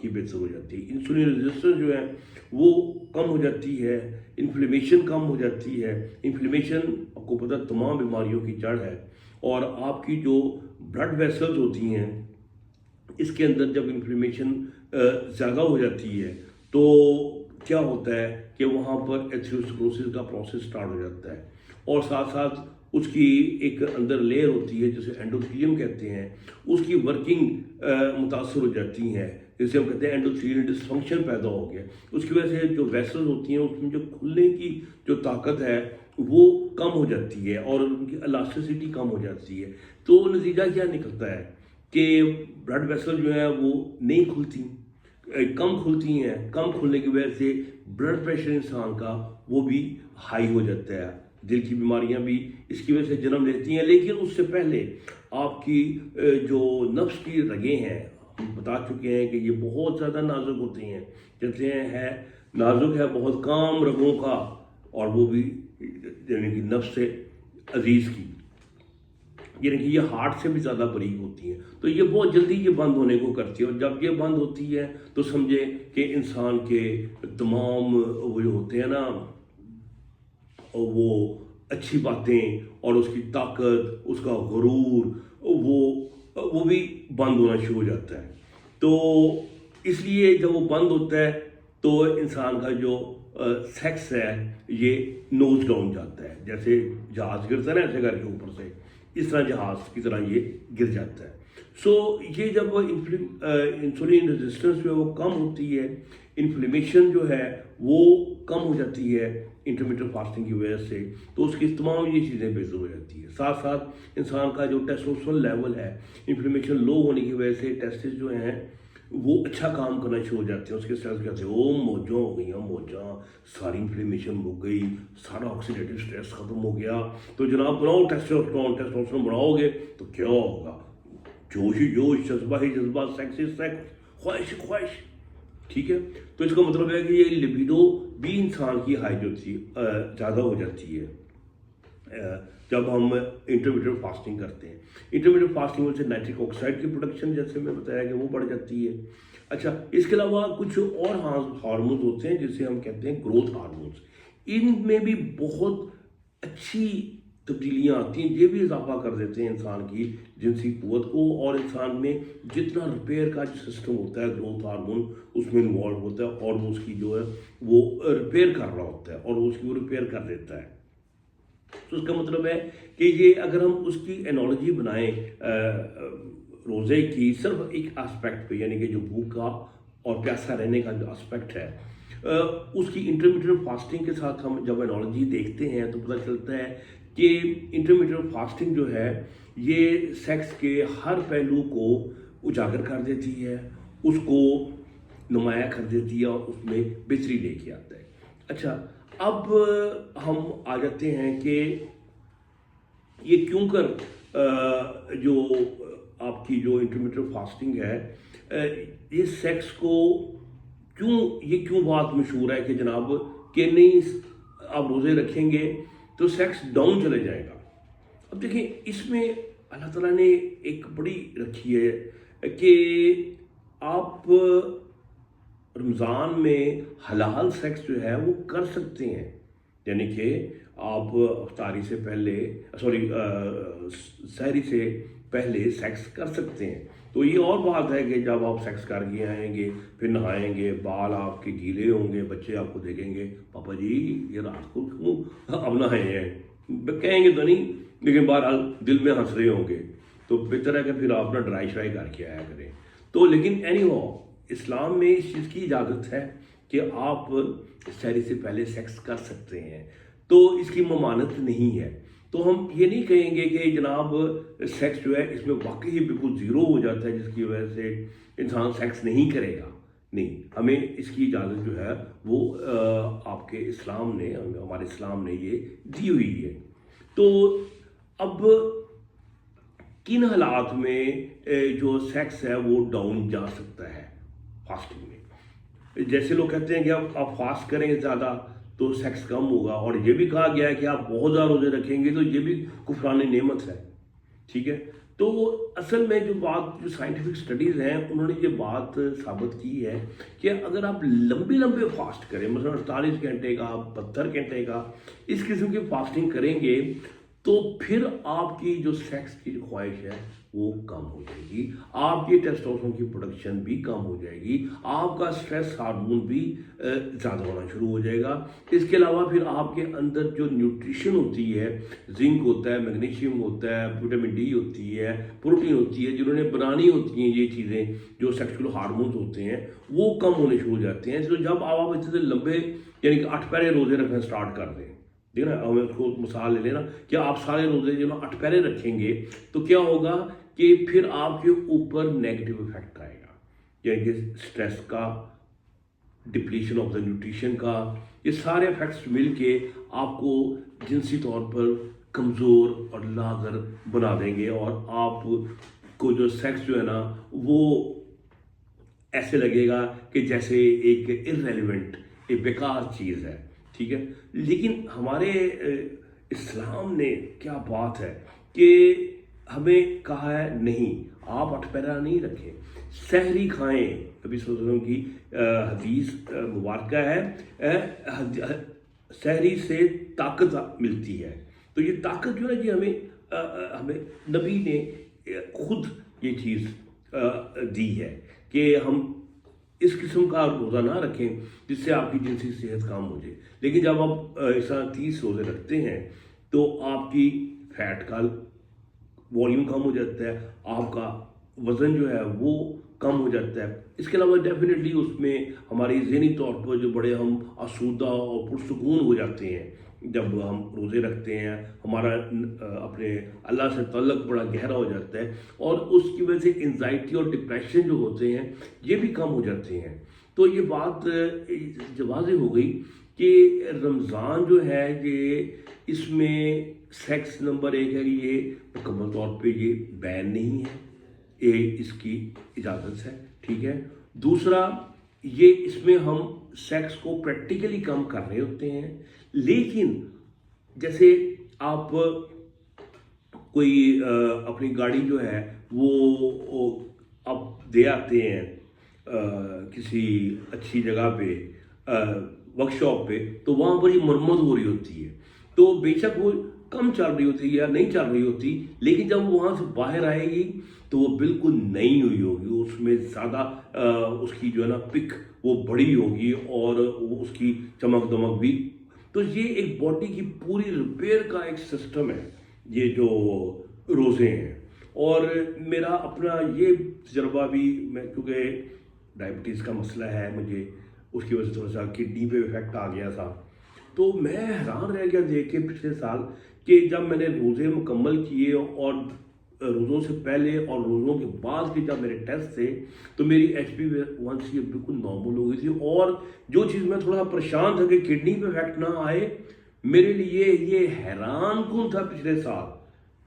کی بہتر ہو جاتی ہے. انسولین ریزسٹنس جو ہے وہ کم ہو جاتی ہے, انفلیمیشن کم ہو جاتی ہے. انفلیمیشن آپ کو پتہ تمام بیماریوں کی جڑ ہے, اور آپ کی جو بلڈ ویسلز ہوتی ہیں اس کے اندر جب انفلیمیشن زیادہ ہو جاتی ہے تو کیا ہوتا ہے کہ وہاں پر ایتھیروسکلوسس کا پروسیس سٹارٹ ہو جاتا ہے, اور ساتھ ساتھ اس کی ایک اندر لیئر ہوتی ہے جسے اینڈوتھیلیم کہتے ہیں, اس کی ورکنگ متاثر ہو جاتی ہیں, جسے ہم کہتے ہیں اینڈوتھیلین ڈسفنکشن پیدا ہو گیا. اس کی وجہ سے جو ویسلز ہوتی ہیں اس میں جو کھلنے کی جو طاقت ہے وہ کم ہو جاتی ہے اور ان کی الاسٹیسٹی کم ہو جاتی ہے. تو نتیجہ کیا نکلتا ہے کہ بلڈ ویسل جو ہے وہ نہیں کھلتی, کم کھلتی ہیں. کم کھلنے کی وجہ سے بلڈ پریشر انسان کا وہ بھی ہائی ہو جاتا ہے. دل کی بیماریاں بھی اس کی وجہ سے جنم لیتی ہیں. لیکن اس سے پہلے آپ کی جو نفس کی رگیں ہیں, ہم بتا چکے ہیں کہ یہ بہت زیادہ نازک ہوتی ہیں, کہتے ہیں نازک ہے بہت کام رگوں کا, اور وہ بھی یعنی کہ نفس سے عزیز کی, یعنی کہ یہ ہارٹ سے بھی زیادہ باریک ہوتی ہیں. تو یہ بہت جلدی یہ بند ہونے کو کرتی ہے, اور جب یہ بند ہوتی ہے تو سمجھے کہ انسان کے تمام وہ جو ہوتے ہیں نا وہ اچھی باتیں اور اس کی طاقت, اس کا غرور, وہ بھی بند ہونا شروع ہو جاتا ہے. تو اس لیے جب وہ بند ہوتا ہے تو انسان کا جو سیکس ہے یہ نوز ڈاؤن جاتا ہے. جیسے جہاز گرتا ہے نا ایسے گھر کے اوپر سے, اس طرح جہاز کی طرح یہ گر جاتا ہے. سو یہ جب انسولین ریزسٹنس جو ہے وہ کم ہوتی ہے, انفلیمیشن جو ہے وہ کم ہو جاتی ہے انٹرمیٹنٹ فاسٹنگ کی وجہ سے, تو اس کی تمام یہ چیزیں بہتر ہو جاتی ہیں. ساتھ ساتھ انسان کا جو ٹیسٹوسٹیرون لیول ہے, انفلیمیشن لو ہونے کی وجہ سے ٹیسٹس جو ہیں وہ اچھا کام کرنا شروع ہو جاتے ہیں. اس کے سیلز کہتے ہیں او موجاں ہو گئی, موجاں, ساری انفلیمیشن ہو گئی, سارا آکسیڈیٹو سٹریس ختم ہو گیا. تو جناب بناؤ ٹیسٹوسٹیرون بناؤ گے تو کیا ہوگا, جوش ہی جوش, جذبہ ہی جذبہ, سیکس ہی سیکس, خواہش ہی خواہش. ٹھیک ہے, تو اس کا مطلب ہے کہ یہ لبیڈو بھی انسان کی ہائی جو تھی زیادہ ہو جاتی ہے جب ہم انٹرمیڈیٹ فاسٹنگ کرتے ہیں. انٹرمیڈیٹ فاسٹنگ سے نائٹرک آکسائڈ کی پروڈکشن جیسے میں بتایا کہ وہ بڑھ جاتی ہے. اچھا, اس کے علاوہ کچھ اور ہارمونز ہوتے ہیں جسے ہم کہتے ہیں گروتھ ہارمونز. ان میں بھی بہت اچھی تبدیلیاں آتی ہیں, یہ بھی اضافہ کر دیتے ہیں انسان کی جنسی قوت کو, اور انسان میں جتنا ریپیئر کا جو سسٹم ہوتا ہے گروتھ ہارمون اس میں انوالو ہوتا ہے, اور وہ اس کی جو ہے وہ ریپیئر کر رہا ہوتا ہے, اور اس کی وہ ریپیئر کر دیتا ہے. تو اس کا مطلب ہے کہ یہ اگر ہم اس کی انالوجی بنائیں روزے کی صرف ایک آسپیکٹ پہ, یعنی کہ جو بھوکا اور پیاسا رہنے کا جو آسپیکٹ ہے, اس کی انٹرمیڈیٹ فاسٹنگ کے ساتھ ہم جب انالوجی دیکھتے ہیں تو پتہ چلتا ہے کہ انٹرمیڈیٹ فاسٹنگ جو ہے یہ سیکس کے ہر پہلو کو اجاگر کر دیتی ہے, اس کو نمایاں کر دیتی ہے, اور اس میں بہتری لے کے آتا ہے. اچھا, اب ہم آ جاتے ہیں کہ یہ کیوں کر جو آپ کی جو انٹرمیڈیٹ فاسٹنگ ہے یہ سیکس کو کیوں بات مشہور ہے کہ جناب کہ نہیں آپ روزے رکھیں گے تو سیکس ڈاؤن چلے جائے گا. اب دیکھیں اس میں اللہ تعالیٰ نے ایک بڑی رکھی ہے کہ آپ رمضان میں حلال سیکس جو ہے وہ کر سکتے ہیں, یعنی کہ آپ افطاری سے پہلے سحری سے پہلے سیکس کر سکتے ہیں. تو یہ اور بات ہے کہ جب آپ سیکس کر کے آئیں گے پھر نہائیں گے, بال آپ کے گیلے ہوں گے, بچے آپ کو دیکھیں گے پاپا جی یہ رات کو کیوں اب نہائے ہیں, کہیں گے تو نہیں, لیکن بہرحال دل میں ہنس رہے ہوں گے. تو بہتر ہے کہ پھر آپ ڈرائی شرائی کر کے آیا کریں. تو لیکن اینی ہاؤ اسلام میں اس چیز کی اجازت ہے کہ آپ سحری سے پہلے سیکس کر سکتے ہیں, تو اس کی ممانعت نہیں ہے. تو ہم یہ نہیں کہیں گے کہ جناب سیکس جو ہے اس میں واقعی بالکل زیرو ہو جاتا ہے جس کی وجہ سے انسان سیکس نہیں کرے گا. نہیں, ہمیں اس کی اجازت جو ہے وہ آپ کے اسلام نے, ہمارے اسلام نے یہ دی ہوئی ہے. تو اب کن حالات میں جو سیکس ہے وہ ڈاؤن جا سکتا ہے فاسٹنگ میں؟ جیسے لوگ کہتے ہیں کہ آپ فاسٹ کریں گے زیادہ تو سیکس کم ہوگا, اور یہ بھی کہا گیا ہے کہ آپ بہت زیادہ روزے رکھیں گے تو یہ بھی کفران نعمت ہے. ٹھیک ہے, تو اصل میں جو بات جو سائنٹیفک سٹڈیز ہیں انہوں نے یہ بات ثابت کی ہے کہ اگر آپ لمبے فاسٹ کریں، مثلا 48 گھنٹے کا، 72 گھنٹے کا اس قسم کی فاسٹنگ کریں گے تو پھر آپ کی جو سیکس کی خواہش ہے وہ کم ہو جائے گی، آپ کی ٹیسٹوسٹیرون کی پروڈکشن بھی کم ہو جائے گی، آپ کا سٹریس ہارمون بھی زیادہ ہونا شروع ہو جائے گا۔ اس کے علاوہ پھر آپ کے اندر جو نیوٹریشن ہوتی ہے، زنک ہوتا ہے، میگنیشیم ہوتا ہے، وٹامن ڈی ہوتی ہے، پروٹین ہوتی ہے، جنہوں نے بنانی ہوتی ہیں یہ چیزیں جو سیکشول ہارمونز ہوتے ہیں وہ کم ہونے شروع ہو جاتے ہیں۔ تو جب آپ اچھے سے لمبے یعنی کہ 8 پہرے روزے رکھنا سٹارٹ کر دیں، ٹھیک ہے نا، ہمیں اس کو مثال لے لینا کہ آپ سارے روزے جو نا 8 پہرے رکھیں گے تو کیا ہوگا کہ پھر آپ کے اوپر نیگیٹو افیکٹ آئے گا، یعنی کہ سٹریس کا، ڈپلیشن آف دا نیوٹریشن کا، یہ سارے افیکٹس مل کے آپ کو جنسی طور پر کمزور اور لاغر بنا دیں گے، اور آپ کو جو سیکس جو ہے نا وہ ایسے لگے گا کہ جیسے ایک ارریلیونٹ، ایک بیکار چیز ہے، ٹھیک ہے۔ لیکن ہمارے اسلام نے کیا بات ہے کہ ہمیں کہا ہے نہیں، آپ 8 پہرا نہیں رکھیں، سحری کھائیں۔ نبی صلی اللہ علیہ وسلم کی حدیث مبارکہ ہے، سحری سے طاقت ملتی ہے، تو یہ طاقت جو ہے جی ہمیں نبی نے خود یہ چیز دی ہے کہ ہم اس قسم کا روزہ نہ رکھیں جس سے آپ کی جنسی صحت کم ہو جائے۔ لیکن جب آپ اس طرح 30 روزے رکھتے ہیں تو آپ کی فیٹ کا والیوم کم ہو جاتا ہے، آپ کا وزن جو ہے وہ کم ہو جاتا ہے۔ اس کے علاوہ ڈیفینیٹلی اس میں ہماری ذہنی طور پر جو بڑے ہم آسودہ اور پرسکون ہو جاتے ہیں جب ہم روزے رکھتے ہیں، ہمارا اپنے اللہ سے تعلق بڑا گہرا ہو جاتا ہے، اور اس کی وجہ سے انزائٹی اور ڈپریشن جو ہوتے ہیں یہ بھی کم ہو جاتے ہیں۔ تو یہ بات واضح ہو گئی کہ رمضان جو ہے یہ اس میں سیکس نمبر 1 ہے کہ یہ مکمل طور پہ یہ بین نہیں ہے، یہ اس کی اجازت ہے، ٹھیک ہے۔ دوسرا یہ اس میں ہم سیکس کو پریکٹیکلی کم کر رہے ہوتے ہیں، لیکن جیسے آپ کوئی اپنی گاڑی جو ہے وہ آپ دے آتے ہیں کسی اچھی جگہ پہ، ورک شاپ پہ، تو وہاں پر یہ مرمت ہو رہی ہوتی ہے، تو بے شک وہ کم چل رہی ہوتی ہے یا نہیں چل رہی ہوتی، لیکن جب وہ وہاں سے باہر آئے گی تو وہ بالکل نئی ہوئی ہوگی، اس میں زیادہ اس کی جو ہے نا پک وہ بڑی ہوگی اور وہ اس کی چمک دمک بھی۔ تو یہ ایک باڈی کی پوری ریپیئر کا ایک سسٹم ہے یہ جو روزے ہیں۔ اور میرا اپنا یہ تجربہ بھی، میں کیونکہ ڈائبٹیز کا مسئلہ ہے مجھے، اس کی وجہ سے تھوڑا سا کڈنی پہ افیکٹ آ گیا تھا، تو میں حیران رہ گیا دیکھ کے پچھلے سال کہ جب میں نے روزے مکمل کیے اور روزوں سے پہلے اور روزوں کے بعد کے جب میرے ٹیسٹ تھے تو میری HbA1c بالکل نارمل ہو گئی تھی، اور جو چیز میں تھوڑا سا پریشان تھا کہ کڈنی پہ افیکٹ نہ آئے، میرے لیے یہ حیران کن تھا پچھلے سال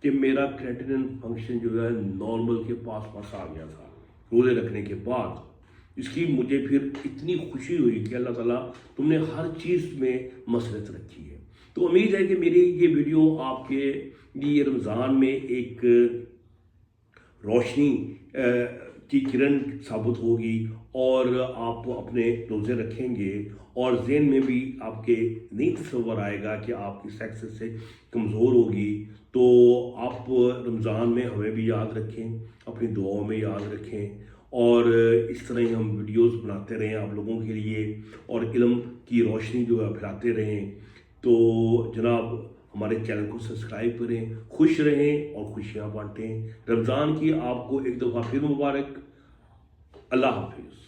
کہ میرا کریٹینن فنکشن جو ہے نارمل کے پاس آ گیا تھا روزے رکھنے کے بعد۔ اس کی مجھے پھر اتنی خوشی ہوئی کہ اللہ تعالیٰ تم نے ہر چیز میں مسرت رکھی ہے۔ تو امید ہے کہ میری یہ ویڈیو آپ کے لیے رمضان میں ایک روشنی کی کرن ثابت ہوگی، اور آپ اپنے روزے رکھیں گے اور ذہن میں بھی آپ کے نہیں تصور آئے گا کہ آپ کی سیکس سے کمزور ہوگی۔ تو آپ رمضان میں ہمیں بھی یاد رکھیں، اپنی دعاؤں میں یاد رکھیں، اور اس طرح ہی ہم ویڈیوز بناتے رہیں آپ لوگوں کے لیے، اور علم کی روشنی جو ہے پھیلاتے رہیں۔ تو جناب ہمارے چینل کو سبسکرائب کریں، خوش رہیں اور خوشیاں بانٹیں۔ رمضان کی آپ کو ایک دفعہ پھر مبارک۔ اللہ حافظ۔